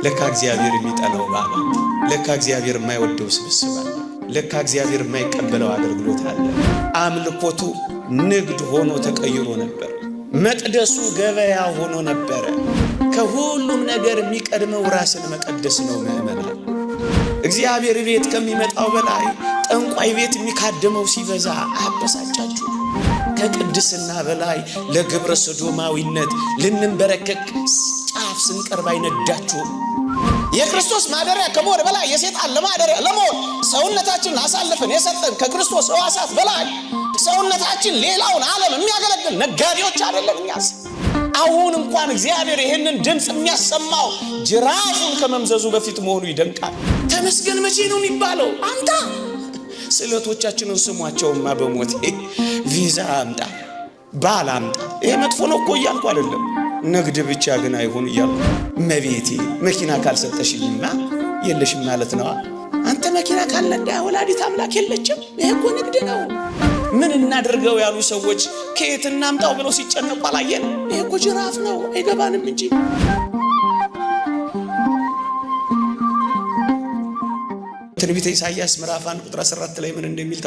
ለካ እግዚአብሔር የሚጠላው ባባ፣ ለካ እግዚአብሔር የማይወደው ስብስብ አለ፣ ለካ እግዚአብሔር የማይቀበለው አገልግሎት አለ። አምልኮቱ ንግድ ሆኖ ተቀይሮ ነበር። መቅደሱ ገበያ ሆኖ ነበረ። ከሁሉም ነገር የሚቀድመው ራስን መቀደስ ነው። ምእመናን እግዚአብሔር ቤት ከሚመጣው በላይ ጠንቋይ ቤት የሚካደመው ሲበዛ አበሳጫችሁ። ከቅድስና በላይ ለግብረ ሰዶማዊነት ልንበረከክ ጫፍ ስንቀርብ አይነዳችሁ። የክርስቶስ ማደሪያ ከመሆን በላይ የሰይጣን ለማደሪያ ለመሆን ሰውነታችንን አሳልፈን የሰጠን ከክርስቶስ ሕዋሳት በላይ ሰውነታችን ሌላውን ዓለም የሚያገለግል ነጋዴዎች አይደለም። እኛስ አሁን እንኳን እግዚአብሔር ይህንን ድምፅ የሚያሰማው ጅራፉን ከመምዘዙ በፊት መሆኑ ይደንቃል። ተመስገን መቼ ነው የሚባለው? አምጣ ስዕለቶቻችንን ስሟቸውማ በሞቴ ቪዛ አምጣ፣ ባል አምጣ። ይሄ መጥፎ ነው እኮ እያልኩ አይደለም። ንግድ ብቻ ግን አይሆን እያልኩ እመቤቴ መኪና ካልሰጠሽኝማ የለሽም ማለት ነው። አንተ መኪና ካለ እንደ ወላዲት አምላክ የለችም። ይሄ እኮ ንግድ ነው። ምን እናድርገው ያሉ ሰዎች ከየት እናምጣው ብለው ሲጨነቁ አላየን? ይሄ እኮ ጅራፍ ነው፣ አይገባንም እንጂ። ትንቢተ ኢሳይያስ ምዕራፍ 1 ቁጥር 14 ላይ ምን እንደሚል